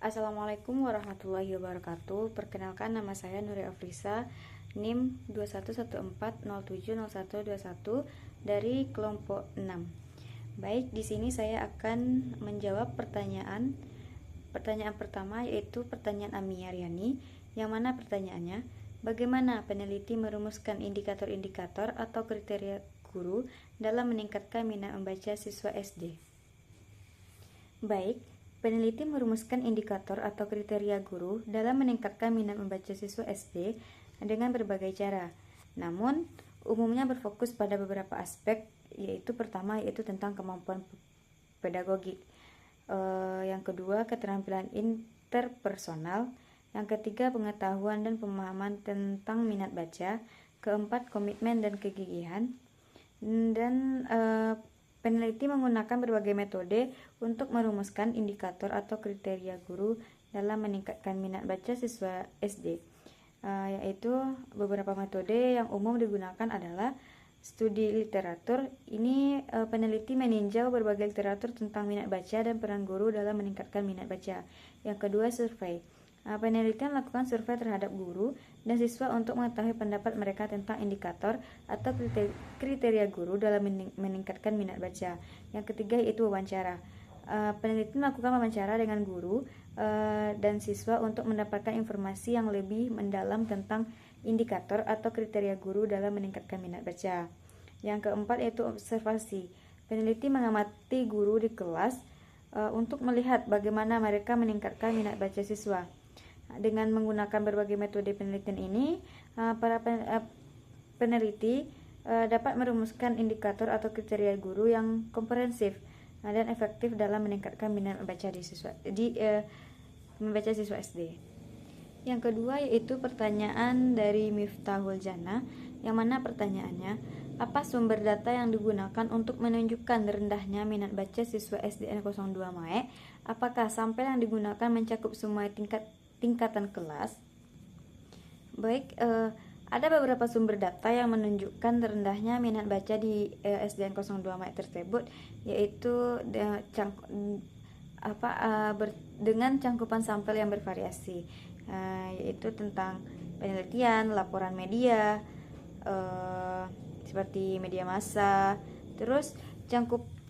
Assalamualaikum warahmatullahi wabarakatuh. Perkenalkan, nama saya Nuri Afrisa, NIM 2114070121 dari kelompok 6. Baik, di sini saya akan menjawab pertanyaan. Pertanyaan pertama yaitu pertanyaan Ami Aryani, yang mana pertanyaannya, bagaimana peneliti merumuskan indikator-indikator atau kriteria guru dalam meningkatkan minat membaca siswa SD? Baik, peneliti merumuskan indikator atau kriteria guru dalam meningkatkan minat membaca siswa SD dengan berbagai cara. Namun, umumnya berfokus pada beberapa aspek, yaitu pertama yaitu tentang kemampuan pedagogik. Yang kedua, keterampilan interpersonal. Yang ketiga, pengetahuan dan pemahaman tentang minat baca. Keempat, komitmen dan kegigihan. Dan peneliti menggunakan berbagai metode untuk merumuskan indikator atau kriteria guru dalam meningkatkan minat baca siswa SD. Yaitu beberapa metode yang umum digunakan adalah studi literatur. Ini peneliti meninjau berbagai literatur tentang minat baca dan peran guru dalam meningkatkan minat baca. Yang kedua, survei. Peneliti melakukan survei terhadap guru dan siswa untuk mengetahui pendapat mereka tentang indikator atau kriteria guru dalam meningkatkan minat baca. Yang ketiga yaitu wawancara. Peneliti melakukan wawancara dengan guru dan siswa untuk mendapatkan informasi yang lebih mendalam tentang indikator atau kriteria guru dalam meningkatkan minat baca. Yang keempat yaitu observasi. Peneliti mengamati guru di kelas untuk melihat bagaimana mereka meningkatkan minat baca siswa. Dengan menggunakan berbagai metode penelitian ini, para peneliti dapat merumuskan indikator atau kriteria guru yang komprehensif dan efektif dalam meningkatkan minat membaca membaca siswa SD. Yang kedua yaitu pertanyaan dari Miftahul Jannah, yang mana pertanyaannya, apa sumber data yang digunakan untuk menunjukkan rendahnya minat baca siswa SDN 02 Mae? Apakah sampel yang digunakan mencakup semua tingkatan kelas? Baik, ada beberapa sumber data yang menunjukkan rendahnya minat baca di SDN 02 Mae tersebut, yaitu dengan cangkupan sampel yang bervariasi, yaitu tentang penelitian, laporan media, seperti media massa, terus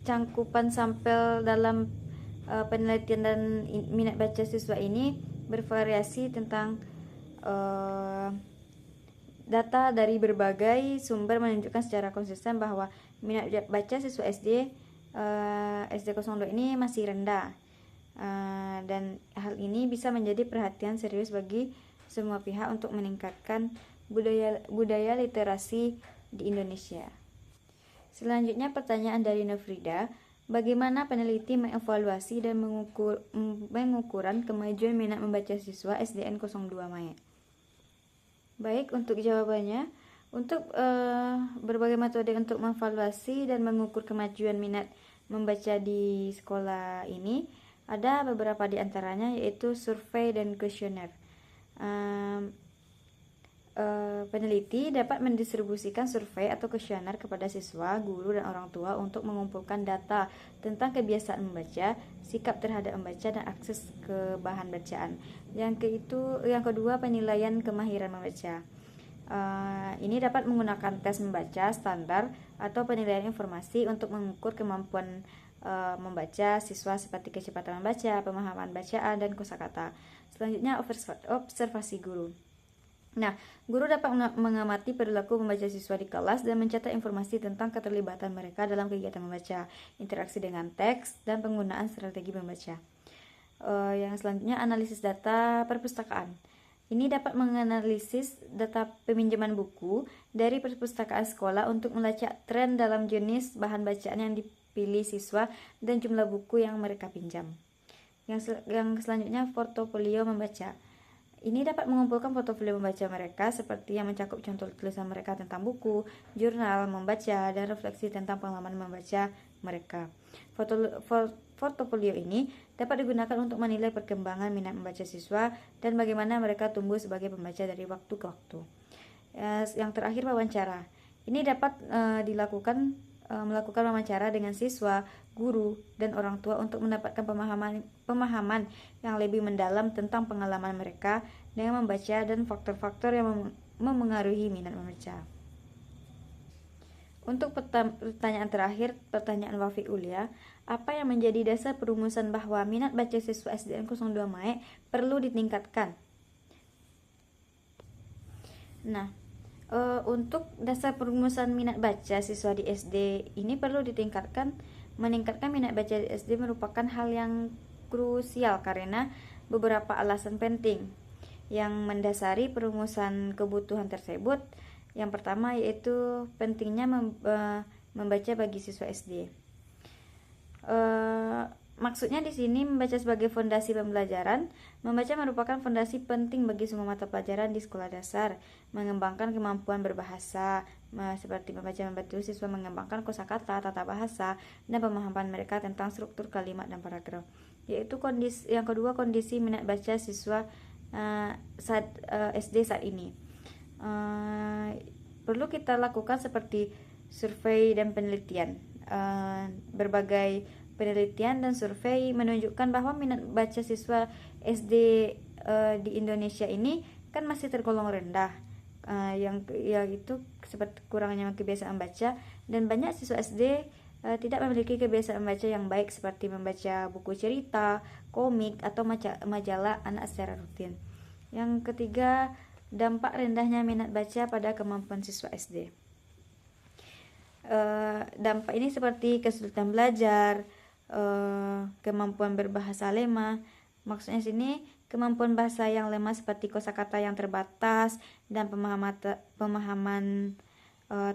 cangkupan sampel dalam penelitian dan minat baca siswa ini bervariasi tentang data dari berbagai sumber menunjukkan secara konsisten bahwa minat baca siswa SD SD 02 ini masih rendah, dan hal ini bisa menjadi perhatian serius bagi semua pihak untuk meningkatkan budaya literasi di Indonesia. Selanjutnya pertanyaan dari Nofrida, bagaimana peneliti mengevaluasi dan mengukuran kemajuan minat membaca siswa SDN 02 Mae? Baik, untuk jawabannya, untuk berbagai metode untuk mengevaluasi dan mengukur kemajuan minat membaca di sekolah ini, ada beberapa di antaranya yaitu survei dan kuesioner. Peneliti dapat mendistribusikan survei atau kuesioner kepada siswa, guru, dan orang tua untuk mengumpulkan data tentang kebiasaan membaca, sikap terhadap membaca, dan akses ke bahan bacaan. Yang kedua, penilaian kemahiran membaca. Ini dapat menggunakan tes membaca standar atau penilaian informasi untuk mengukur kemampuan membaca siswa seperti kecepatan membaca, pemahaman bacaan, dan kosakata. Selanjutnya, observasi guru. Nah, guru dapat mengamati perilaku membaca siswa di kelas dan mencatat informasi tentang keterlibatan mereka dalam kegiatan membaca, interaksi dengan teks, dan penggunaan strategi membaca. Yang selanjutnya, analisis data perpustakaan. Ini dapat menganalisis data peminjaman buku dari perpustakaan sekolah untuk melacak tren dalam jenis bahan bacaan yang dipilih siswa dan jumlah buku yang mereka pinjam. Yang selanjutnya, portofolio membaca. Ini dapat mengumpulkan portofolio membaca mereka seperti yang mencakup contoh tulisan mereka tentang buku, jurnal, membaca, dan refleksi tentang pengalaman membaca mereka. Portofolio ini dapat digunakan untuk menilai perkembangan minat membaca siswa dan bagaimana mereka tumbuh sebagai pembaca dari waktu ke waktu. Yang terakhir, wawancara. Ini dapat dilakukan melakukan wawancara dengan siswa, guru, dan orang tua untuk mendapatkan pemahaman yang lebih mendalam tentang pengalaman mereka dengan membaca dan faktor-faktor yang memengaruhi minat membaca. Untuk pertanyaan terakhir, pertanyaan Wafi Ulia, apa yang menjadi dasar perumusan bahwa minat baca siswa SDN 02 Mae perlu ditingkatkan? Nah, untuk dasar perumusan minat baca siswa di SD ini perlu ditingkatkan. Meningkatkan minat baca di SD merupakan hal yang krusial karena beberapa alasan penting yang mendasari perumusan kebutuhan tersebut. Yang pertama yaitu pentingnya membaca bagi siswa SD. Maksudnya di sini membaca sebagai fondasi pembelajaran. Membaca merupakan fondasi penting bagi semua mata pelajaran di sekolah dasar, mengembangkan kemampuan berbahasa, seperti membantu siswa mengembangkan kosakata, tata bahasa, dan pemahaman mereka tentang struktur kalimat dan paragraf. Yaitu yang kedua, kondisi minat baca siswa SD saat ini. Perlu kita lakukan seperti survei dan penelitian. Berbagai penelitian dan survei menunjukkan bahwa minat baca siswa SD di Indonesia ini kan masih tergolong rendah, yang itu seperti kurangnya kebiasaan baca, dan banyak siswa SD tidak memiliki kebiasaan baca yang baik seperti membaca buku cerita, komik, atau majalah anak secara rutin. Yang ketiga, dampak rendahnya minat baca pada kemampuan siswa SD. Dampak ini seperti kesulitan belajar, kemampuan berbahasa lemah. Maksudnya sini kemampuan bahasa yang lemah seperti kosakata yang terbatas dan pemahaman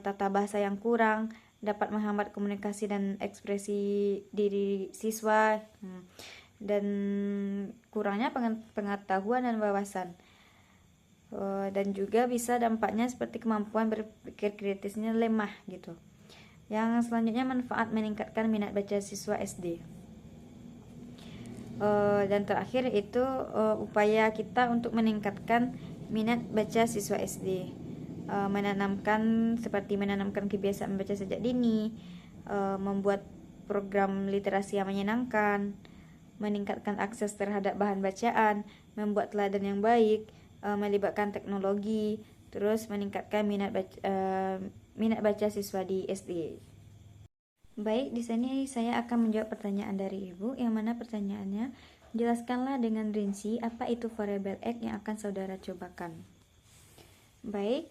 tata bahasa yang kurang dapat menghambat komunikasi dan ekspresi diri siswa, dan kurangnya pengetahuan dan wawasan. Dan juga bisa dampaknya seperti kemampuan berpikir kritisnya lemah gitu. Yang selanjutnya, manfaat meningkatkan minat baca siswa SD. Dan terakhir itu upaya kita untuk meningkatkan minat baca siswa SD. Menanamkan kebiasaan membaca sejak dini, membuat program literasi yang menyenangkan, meningkatkan akses terhadap bahan bacaan, membuat teladan yang baik, melibatkan teknologi, terus meningkatkan minat baca siswa di SD. Baik, di sini saya akan menjawab pertanyaan dari Ibu, yang mana pertanyaannya, jelaskanlah dengan rinci apa itu variabel X yang akan saudara cobakan. Baik,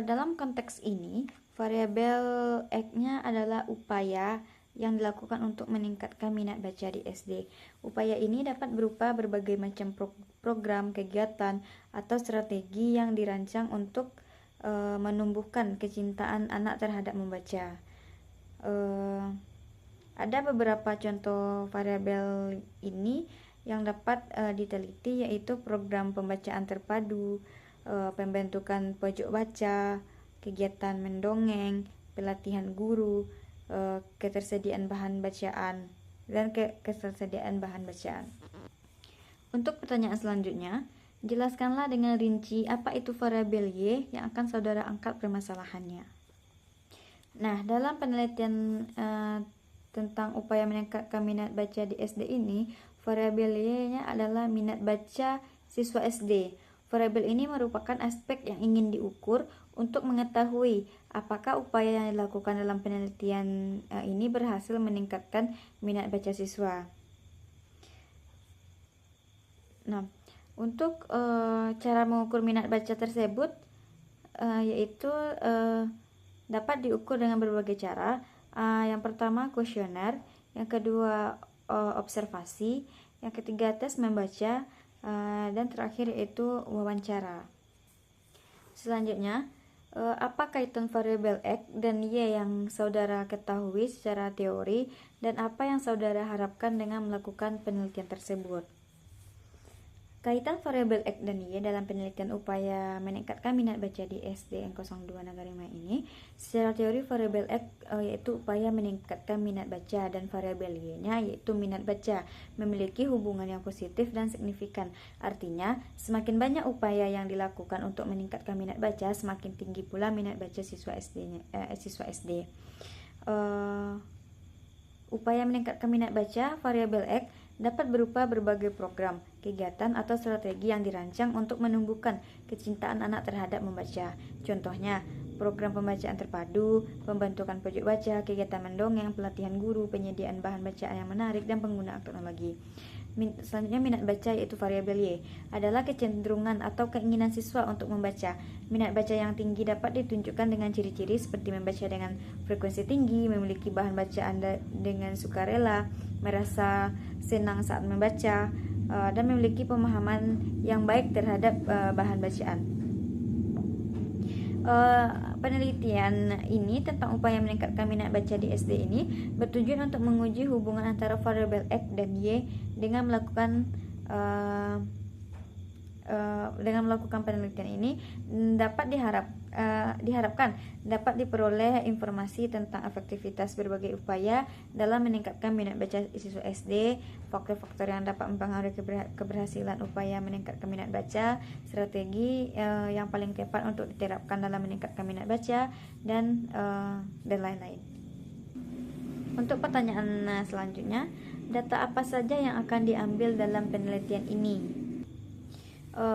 dalam konteks ini, variabel X-nya adalah upaya yang dilakukan untuk meningkatkan minat baca di SD. Upaya ini dapat berupa berbagai macam program, kegiatan, atau strategi yang dirancang untuk menumbuhkan kecintaan anak terhadap membaca. Ada beberapa contoh variabel ini yang dapat diteliti, yaitu program pembacaan terpadu, pembentukan pojok baca, kegiatan mendongeng, pelatihan guru, ketersediaan bahan bacaan, dan ketersediaan bahan bacaan. Untuk pertanyaan selanjutnya, jelaskanlah dengan rinci apa itu variabel Y yang akan saudara angkat permasalahannya. Nah, dalam penelitian tentang upaya meningkatkan minat baca di SD ini, variabel Y-nya adalah minat baca siswa SD. Variabel ini merupakan aspek yang ingin diukur untuk mengetahui apakah upaya yang dilakukan dalam penelitian ini berhasil meningkatkan minat baca siswa. Nah, untuk cara mengukur minat baca tersebut yaitu dapat diukur dengan berbagai cara. Yang pertama kuesioner, yang kedua observasi, yang ketiga tes membaca, dan terakhir yaitu wawancara. Selanjutnya, apa kaitan variabel X dan Y yang saudara ketahui secara teori, dan apa yang saudara harapkan dengan melakukan penelitian tersebut? Kaitan variabel X dan Y dalam penelitian upaya meningkatkan minat baca di SDN 02 Nagari Mae ini, secara teori variabel X yaitu upaya meningkatkan minat baca, dan variabel Y-nya yaitu minat baca memiliki hubungan yang positif dan signifikan. Artinya, semakin banyak upaya yang dilakukan untuk meningkatkan minat baca, semakin tinggi pula minat baca siswa SD. upaya meningkatkan minat baca variabel X dapat berupa berbagai program, kegiatan, atau strategi yang dirancang untuk menumbuhkan kecintaan anak terhadap membaca. Contohnya, program pembacaan terpadu, pembentukan pojok baca, kegiatan mendongeng, pelatihan guru, penyediaan bahan bacaan yang menarik, dan penggunaan teknologi. Selanjutnya, minat baca yaitu variabel Y adalah kecenderungan atau keinginan siswa untuk membaca. Minat baca yang tinggi dapat ditunjukkan dengan ciri-ciri seperti membaca dengan frekuensi tinggi, memiliki bahan bacaan dengan sukarela, merasa senang saat membaca, dan memiliki pemahaman yang baik terhadap bahan bacaan. Penelitian ini tentang upaya meningkatkan minat baca di SD ini bertujuan untuk menguji hubungan antara variabel X dan Y dengan melakukan penelitian ini diharapkan dapat diperoleh informasi tentang efektivitas berbagai upaya dalam meningkatkan minat baca siswa SD, faktor-faktor yang dapat mempengaruhi keberhasilan upaya meningkatkan minat baca, strategi yang paling tepat untuk diterapkan dalam meningkatkan minat baca, dan lain-lain. Untuk pertanyaan selanjutnya, data apa saja yang akan diambil dalam penelitian ini?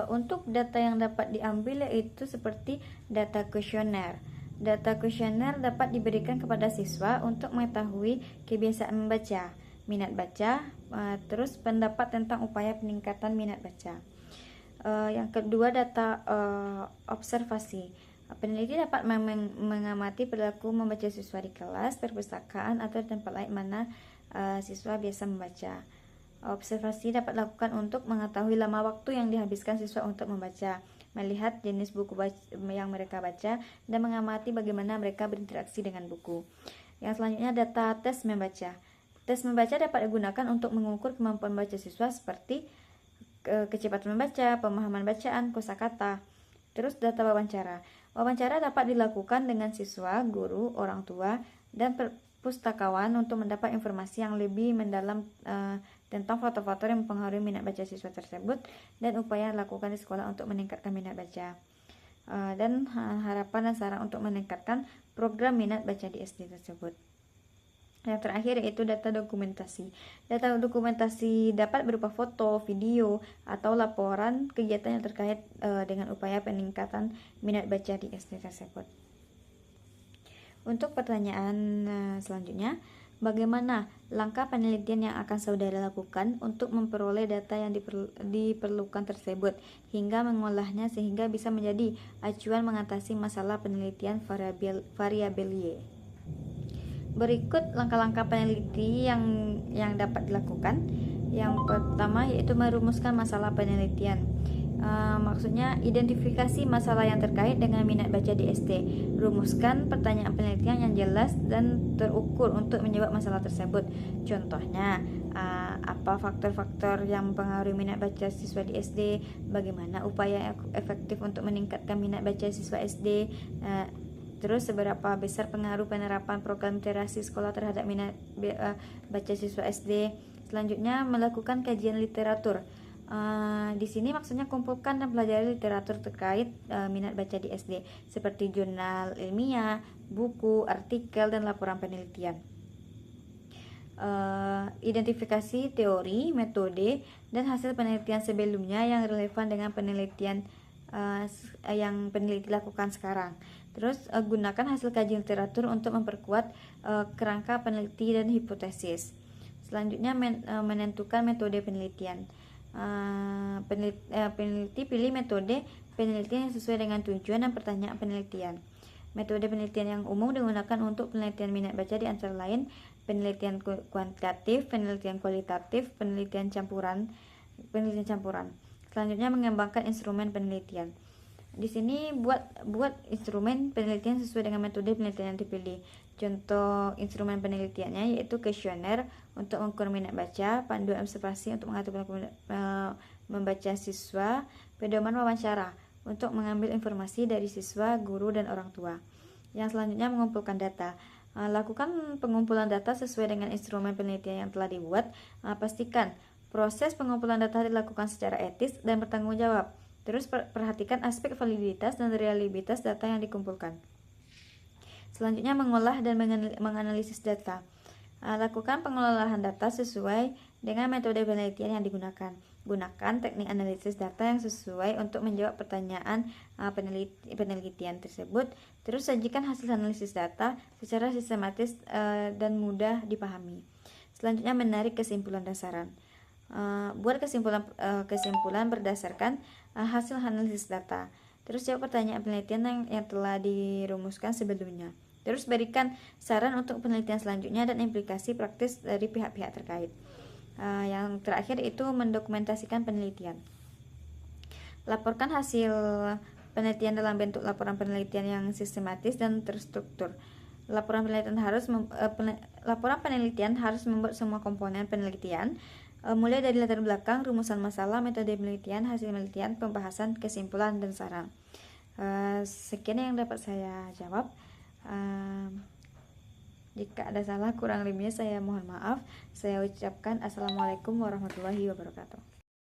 Untuk data yang dapat diambil yaitu seperti data kuesioner. Data kuesioner dapat diberikan kepada siswa untuk mengetahui kebiasaan membaca, minat baca, terus pendapat tentang upaya peningkatan minat baca. Yang kedua, data observasi. Peneliti dapat mengamati perilaku membaca siswa di kelas, perpustakaan, atau tempat lain mana siswa biasa membaca. Observasi dapat dilakukan untuk mengetahui lama waktu yang dihabiskan siswa untuk membaca, melihat jenis buku yang mereka baca, dan mengamati bagaimana mereka berinteraksi dengan buku. Yang selanjutnya, data tes membaca. Tes membaca dapat digunakan untuk mengukur kemampuan baca siswa seperti kecepatan membaca, pemahaman bacaan, kosakata. Terus data wawancara. Wawancara dapat dilakukan dengan siswa, guru, orang tua, dan pustakawan untuk mendapat informasi yang lebih mendalam tentang faktor-faktor yang mempengaruhi minat baca siswa tersebut dan upaya yang dilakukan di sekolah untuk meningkatkan minat baca, dan harapan dan saran untuk meningkatkan program minat baca di SD tersebut. Yang terakhir yaitu data dokumentasi. Data dokumentasi dapat berupa foto, video, atau laporan kegiatan yang terkait dengan upaya peningkatan minat baca di SD tersebut. Untuk pertanyaan selanjutnya, bagaimana langkah penelitian yang akan saudara lakukan untuk memperoleh data yang diperlukan tersebut hingga mengolahnya sehingga bisa menjadi acuan mengatasi masalah penelitian variabel Y? Berikut langkah-langkah peneliti yang dapat dilakukan. Yang pertama yaitu merumuskan masalah penelitian. Maksudnya identifikasi masalah yang terkait dengan minat baca di SD. Rumuskan pertanyaan penelitian yang jelas dan terukur untuk menjawab masalah tersebut. Contohnya, apa faktor-faktor yang mempengaruhi minat baca siswa di SD, bagaimana upaya efektif untuk meningkatkan minat baca siswa SD, terus seberapa besar pengaruh penerapan program literasi sekolah terhadap minat baca siswa SD. Selanjutnya, melakukan kajian literatur. Di sini maksudnya kumpulkan dan pelajari literatur terkait minat baca di SD seperti jurnal ilmiah, buku, artikel, dan laporan penelitian. Identifikasi teori, metode, dan hasil penelitian sebelumnya yang relevan dengan penelitian yang peneliti lakukan sekarang. Terus gunakan hasil kajian literatur untuk memperkuat kerangka peneliti dan hipotesis. Selanjutnya, menentukan metode penelitian. Peneliti pilih metode penelitian yang sesuai dengan tujuan dan pertanyaan penelitian. Metode penelitian yang umum digunakan untuk penelitian minat baca di antara lain penelitian kuantitatif, penelitian kualitatif, penelitian campuran. Selanjutnya, mengembangkan instrumen penelitian. Di sini buat instrumen penelitian sesuai dengan metode penelitian yang dipilih. Contoh instrumen penelitiannya yaitu kuesioner untuk mengukur minat baca, panduan observasi untuk mengatur membaca siswa, pedoman wawancara untuk mengambil informasi dari siswa, guru, dan orang tua. Yang selanjutnya, mengumpulkan data. Lakukan pengumpulan data sesuai dengan instrumen penelitian yang telah dibuat. Pastikan proses pengumpulan data dilakukan secara etis dan bertanggung jawab. Terus perhatikan aspek validitas dan reliabilitas data yang dikumpulkan. Selanjutnya, mengolah dan menganalisis data. Lakukan pengolahan data sesuai dengan metode penelitian yang digunakan. Gunakan teknik analisis data yang sesuai untuk menjawab pertanyaan penelitian tersebut. Terus sajikan hasil analisis data secara sistematis dan mudah dipahami. Selanjutnya, menarik kesimpulan dasaran. Buat kesimpulan berdasarkan hasil analisis data. Terus jawab pertanyaan penelitian yang telah dirumuskan sebelumnya. Terus berikan saran untuk penelitian selanjutnya dan implikasi praktis dari pihak-pihak terkait. Yang terakhir itu mendokumentasikan penelitian. Laporkan hasil penelitian dalam bentuk laporan penelitian yang sistematis dan terstruktur. Laporan penelitian harus membuat semua komponen penelitian, mulai dari latar belakang, rumusan masalah, metode penelitian, hasil penelitian, pembahasan, kesimpulan, dan saran. Sekian yang dapat saya jawab. Jika ada salah kurang lebihnya saya mohon maaf. Saya ucapkan assalamualaikum warahmatullahi wabarakatuh.